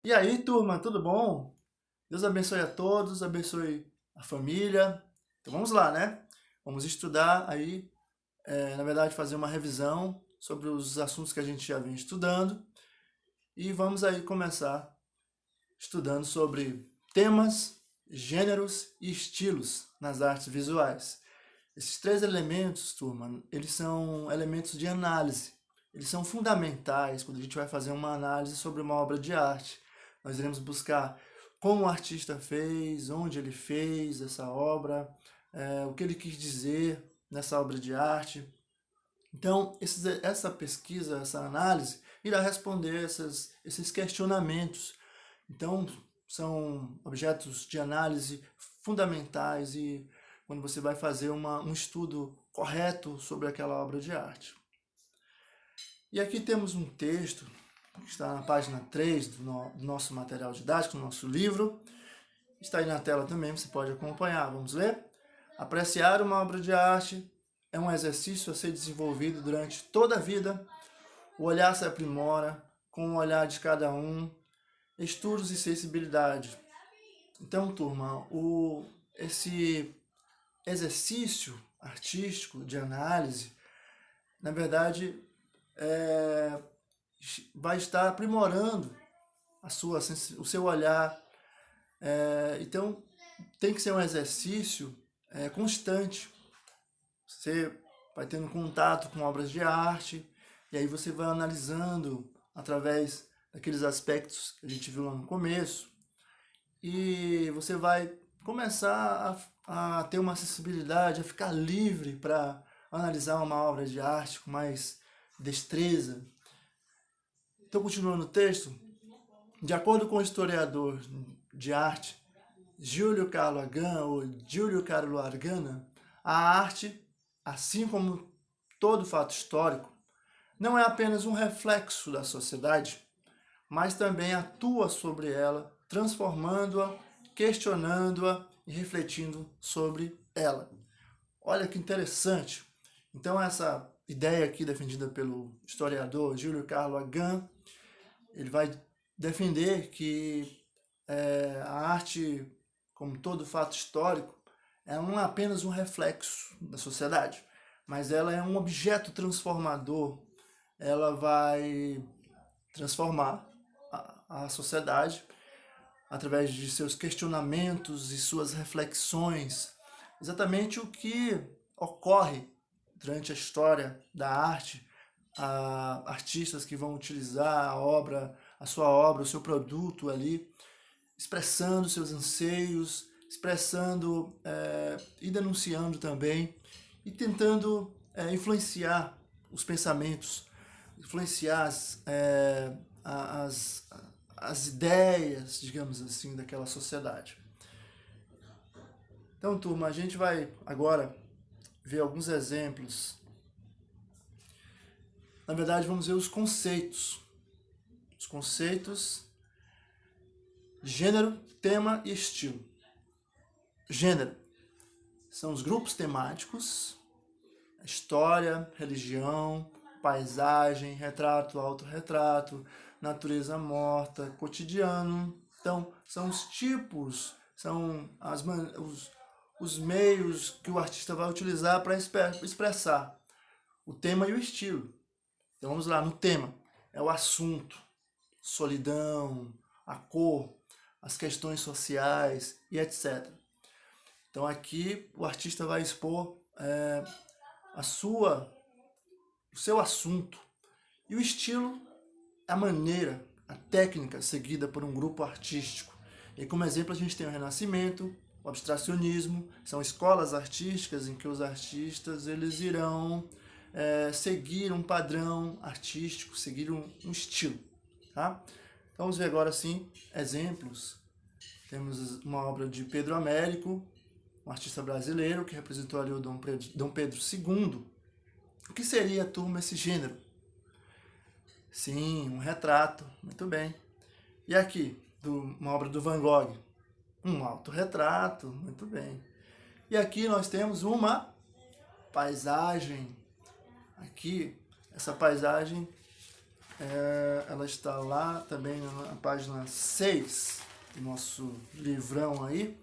E aí, turma, tudo bom? Deus abençoe a todos, abençoe a família. Então vamos lá, né? Vamos estudar aí, na verdade, fazer uma revisão sobre os assuntos que a gente já vem estudando. E vamos aí começar estudando sobre temas, gêneros e estilos nas artes visuais. Esses três elementos, turma, eles são elementos de análise. Eles são fundamentais quando a gente vai fazer uma análise sobre uma obra de arte. Nós iremos buscar como o artista fez, onde ele fez essa obra, o que ele quis dizer nessa obra de arte. Então, essa pesquisa, essa análise, irá responder esses questionamentos. Então, são objetos de análise fundamentais e quando você vai fazer um estudo correto sobre aquela obra de arte. E aqui temos um texto que está na página 3 do nosso material didático, do nosso livro. Está aí na tela também, você pode acompanhar. Vamos ler? Apreciar uma obra de arte é um exercício a ser desenvolvido durante toda a vida. O olhar se aprimora com o olhar de cada um, estudos e sensibilidade. Então, turma, esse exercício artístico de análise, na verdade, vai estar aprimorando o seu olhar. Então, tem que ser um exercício constante. Você vai tendo contato com obras de arte, e aí você vai analisando através daqueles aspectos que a gente viu lá no começo, e você vai começar a ter uma acessibilidade, a ficar livre para analisar uma obra de arte com mais destreza. Então, continuando o texto, de acordo com o historiador de arte Giulio Carlo Agan, ou Giulio Carlo Argana, a arte, assim como todo fato histórico, não é apenas um reflexo da sociedade, mas também atua sobre ela, transformando-a, questionando-a e refletindo sobre ela. Olha que interessante. Então, essa ideia aqui defendida pelo historiador Giulio Carlo Agan, ele vai defender que a arte, como todo fato histórico, é não é apenas um reflexo da sociedade, mas ela é um objeto transformador. Ela vai transformar a sociedade através de seus questionamentos e suas reflexões. Exatamente o que ocorre durante a história da arte, artistas que vão utilizar a sua obra, o seu produto ali, expressando seus anseios, expressando e denunciando também, e tentando influenciar os pensamentos, influenciar as, as ideias, digamos assim, daquela sociedade. Então, turma, a gente vai agora ver alguns exemplos. Na verdade, vamos ver os conceitos. Os conceitos, gênero, tema e estilo. Gênero são os grupos temáticos, história, religião, paisagem, retrato, autorretrato, natureza morta, cotidiano. Então, são os tipos, são os meios que o artista vai utilizar para expressar o tema e o estilo. Então, vamos lá, no tema. É o assunto, solidão, a cor, as questões sociais e etc. Então, aqui o artista vai expor o seu assunto. E o estilo é a maneira, a técnica seguida por um grupo artístico. E como exemplo a gente tem o Renascimento, o abstracionismo, são escolas artísticas em que os artistas eles irão seguir um padrão artístico, seguir um estilo. Tá? Então vamos ver agora sim exemplos. Temos uma obra de Pedro Américo, um artista brasileiro que representou ali o Dom Pedro II. O que seria, turma, esse gênero? Sim, um retrato, muito bem. E aqui, uma obra do Van Gogh, um autorretrato, muito bem. E aqui nós temos uma paisagem. Aqui, essa paisagem ela está lá também na página 6 do nosso livrão aí.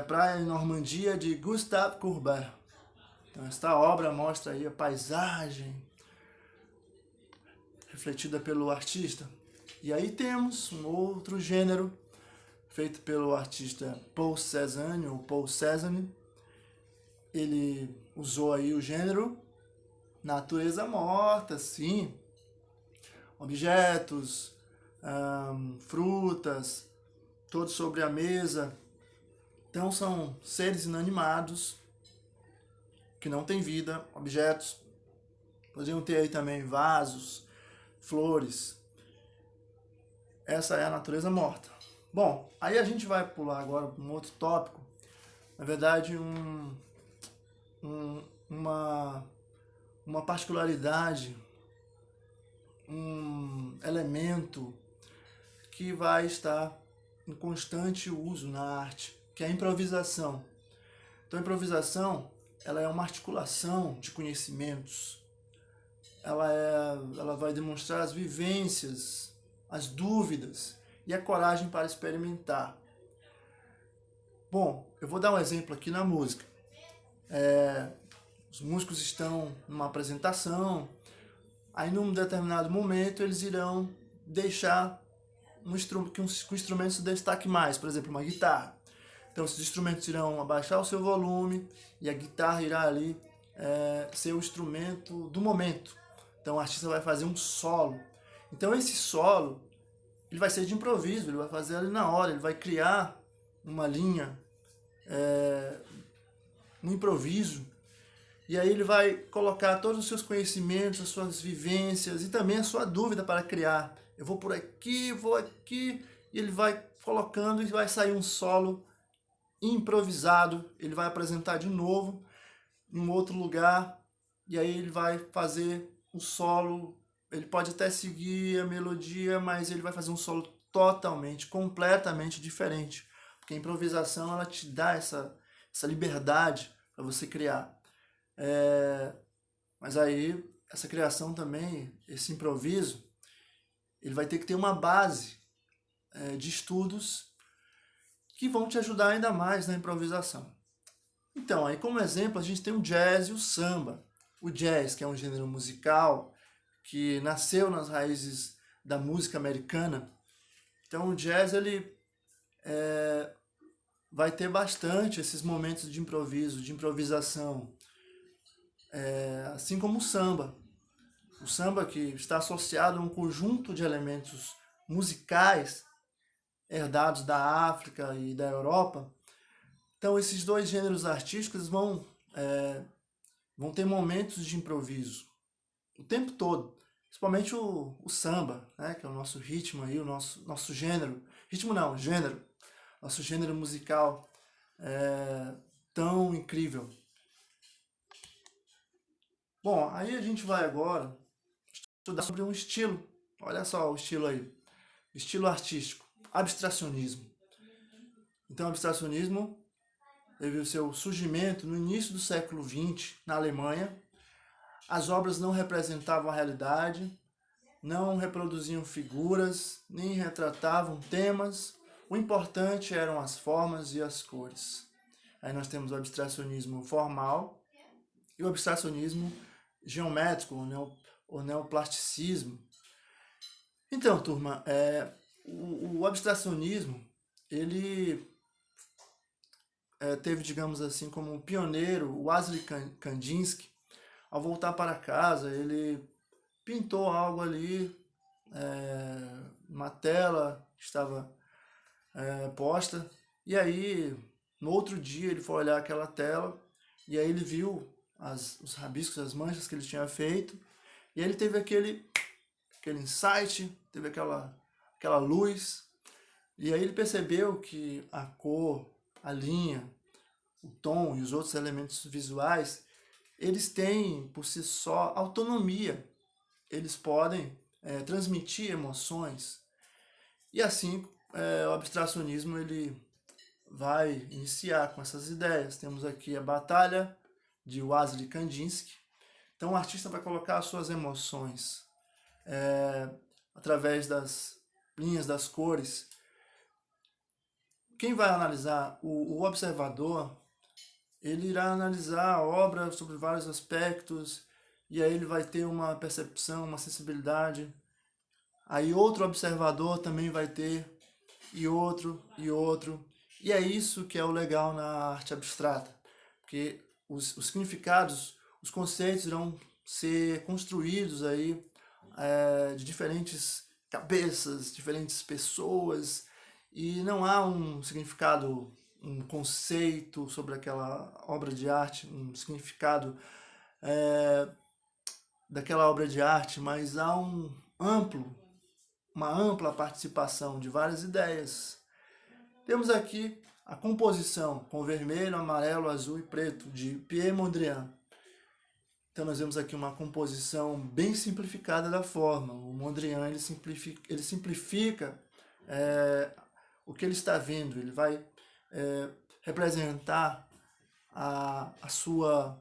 Praia em Normandia, de Gustave Courbet. Então, esta obra mostra aí a paisagem refletida pelo artista. E aí temos um outro gênero feito pelo artista Paul Cézanne, ou Paul Cézanne. Ele usou aí o gênero natureza morta, sim, objetos, frutas, todos sobre a mesa. Então são seres inanimados que não têm vida, objetos. Poderiam ter aí também vasos, flores. Essa é a natureza morta. Bom, aí a gente vai pular agora para um outro tópico. Na verdade, uma particularidade, um elemento que vai estar em constante uso na arte, que é a improvisação. Então, a improvisação, ela é uma articulação de conhecimentos. Ela vai demonstrar as vivências, as dúvidas e a coragem para experimentar. Bom, eu vou dar um exemplo aqui na música. Os músicos estão numa apresentação, aí num determinado momento eles irão deixar que o instrumento se destaque mais, por exemplo, uma guitarra. Então esses instrumentos irão abaixar o seu volume e a guitarra irá ali ser o instrumento do momento. Então o artista vai fazer um solo. Então esse solo ele vai ser de improviso, ele vai fazer ali na hora, ele vai criar uma linha, um improviso, e aí ele vai colocar todos os seus conhecimentos, as suas vivências e também a sua dúvida para criar. Eu vou por aqui, vou aqui, e ele vai colocando e vai sair um solo improvisado. Ele vai apresentar de novo em um outro lugar, e aí ele vai fazer o solo. Ele pode até seguir a melodia, mas ele vai fazer um solo totalmente, completamente diferente. Porque a improvisação, ela te dá essa liberdade para você criar. Mas aí, essa criação também, esse improviso, ele vai ter que ter uma base de estudos que vão te ajudar ainda mais na improvisação. Então, aí como exemplo, a gente tem o jazz e o samba. O jazz, que é um gênero musical que nasceu nas raízes da música americana. Então, o jazz, ele vai ter bastante esses momentos de improviso, de improvisação. Assim como o samba. O samba, que está associado a um conjunto de elementos musicais herdados da África e da Europa. Então, esses dois gêneros artísticos vão ter momentos de improviso o tempo todo. Principalmente o samba, né, que é o nosso ritmo aí, o nosso gênero. Ritmo não, gênero. Nosso gênero musical tão incrível. Bom, aí a gente vai agora estudar sobre um estilo. Olha só o estilo aí. Estilo artístico. Abstracionismo. Então, o abstracionismo teve o seu surgimento no início do século XX, na Alemanha. As obras não representavam a realidade, não reproduziam figuras, nem retratavam temas. O importante eram as formas e as cores. Aí nós temos o abstracionismo formal e o abstracionismo geométrico, o neoplasticismo. Então, turma, o abstracionismo, ele teve, digamos assim, como um pioneiro o Wassily Kandinsky. Ao voltar para casa, ele pintou algo ali, uma tela que estava posta, e aí, no outro dia, ele foi olhar aquela tela, e aí ele viu os rabiscos, as manchas que ele tinha feito, e aí ele teve aquele insight, teve aquela luz, e aí ele percebeu que a cor, a linha, o tom e os outros elementos visuais, eles têm por si só autonomia, eles podem transmitir emoções, e assim o abstracionismo ele vai iniciar com essas ideias. Temos aqui a Batalha de Wassily Kandinsky. Então o artista vai colocar as suas emoções através das linhas, das cores. Quem vai analisar? O observador, ele irá analisar a obra sobre vários aspectos, e aí ele vai ter uma percepção, uma sensibilidade. Aí outro observador também vai ter, e outro, e outro. E é isso que é o legal na arte abstrata, porque os significados, os conceitos irão ser construídos aí de diferentes cabeças, diferentes pessoas, e não há um significado, um conceito sobre aquela obra de arte, um significado daquela obra de arte, mas há uma ampla participação de várias ideias. Temos aqui a composição com vermelho, amarelo, azul e preto, de Pierre Mondrian. Então nós vemos aqui uma composição bem simplificada da forma. O Mondrian ele simplifica o que ele está vendo. Ele vai representar a sua,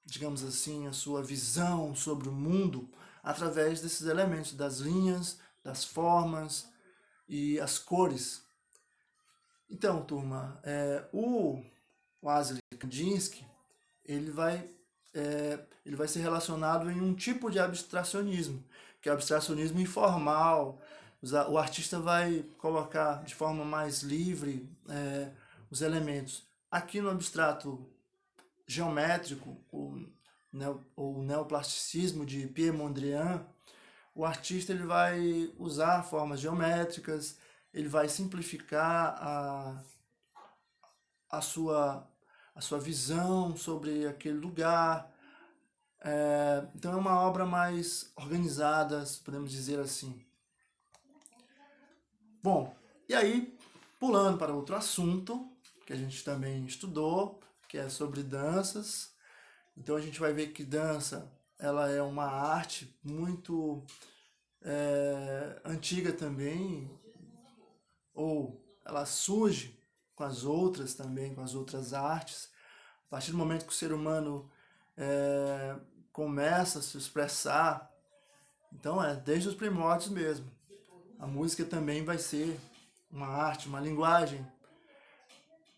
digamos assim, a sua visão sobre o mundo através desses elementos, das linhas, das formas e as cores. Então, turma, o Wassily Kandinsky, ele vai ser relacionado em um tipo de abstracionismo, que é o abstracionismo informal. O artista vai colocar de forma mais livre os elementos. Aqui no abstrato geométrico, o neoplasticismo de Pierre Mondrian, o artista ele vai usar formas geométricas, ele vai simplificar a sua visão sobre aquele lugar. Então é uma obra mais organizada, podemos dizer assim. Bom, e aí, pulando para outro assunto, que a gente também estudou, que é sobre danças. Então a gente vai ver que dança ela é uma arte muito antiga também, ou ela surge com as outras também, com as outras artes. A partir do momento que o ser humano começa a se expressar, então desde os primórdios mesmo. A música também vai ser uma arte, uma linguagem.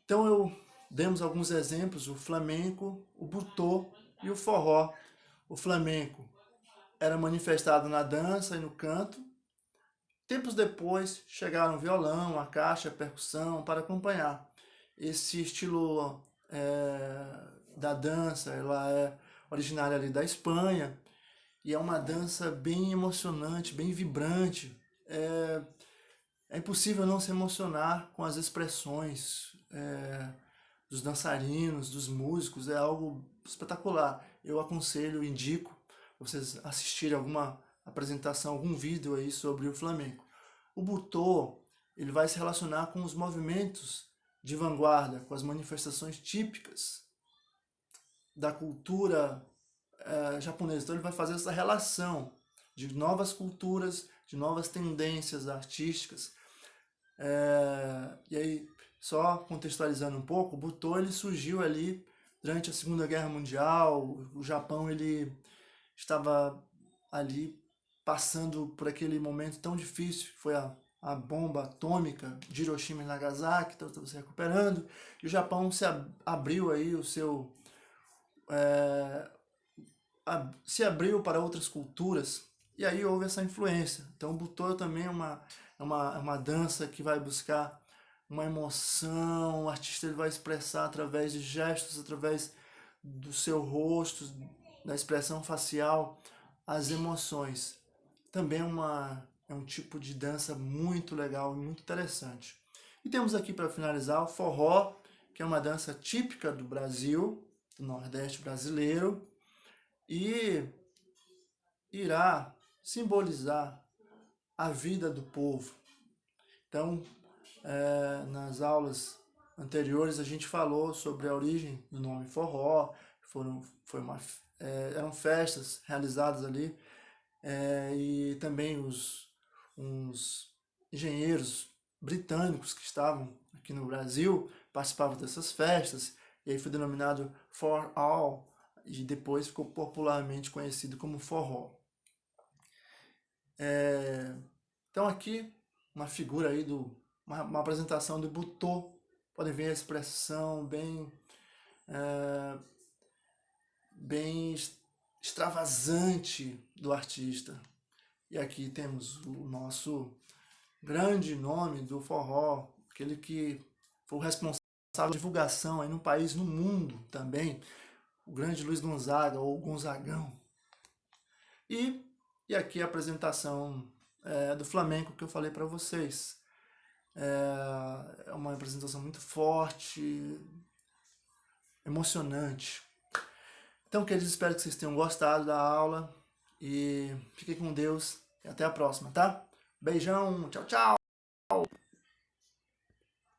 Então demos alguns exemplos, o flamenco, o butô e o forró. O flamenco era manifestado na dança e no canto. Tempos depois chegaram o violão, a caixa, a percussão para acompanhar. Esse estilo da dança, ela é originária ali da Espanha e é uma dança bem emocionante, bem vibrante. É impossível não se emocionar com as expressões dos dançarinos, dos músicos, é algo espetacular. Eu aconselho, indico vocês assistirem alguma apresentação, algum vídeo aí sobre o flamenco. O butô, ele vai se relacionar com os movimentos de vanguarda, com as manifestações típicas da cultura japonesa. Então ele vai fazer essa relação de novas culturas, de novas tendências artísticas. E aí, só contextualizando um pouco, o butô ele surgiu ali durante a Segunda Guerra Mundial. O Japão ele estava ali passando por aquele momento tão difícil que foi a bomba atômica de Hiroshima e Nagasaki, então estava se recuperando, e o Japão se abriu aí se abriu para outras culturas, e aí houve essa influência. Então o butô também é uma dança que vai buscar uma emoção, o artista ele vai expressar através de gestos, através do seu rosto, da expressão facial, as emoções. Também é um tipo de dança muito legal e muito interessante. E temos aqui para finalizar o forró, que é uma dança típica do Brasil, do Nordeste brasileiro, e irá simbolizar a vida do povo. Então, nas aulas anteriores a gente falou sobre a origem do nome forró, eram festas realizadas ali, e também uns engenheiros britânicos que estavam aqui no Brasil participavam dessas festas, e aí foi denominado For All, e depois ficou popularmente conhecido como forró. Então aqui, uma figura aí, uma apresentação do Butô. Podem ver a expressão bem extravasante do artista. E aqui temos o nosso grande nome do forró, aquele que foi o responsável pela divulgação aí no país, no mundo também, o grande Luiz Gonzaga, ou Gonzagão. E aqui a apresentação do flamenco que eu falei para vocês. É uma apresentação muito forte, emocionante. Então, queridos, espero que vocês tenham gostado da aula e fiquem com Deus e até a próxima, tá? Beijão, tchau, tchau!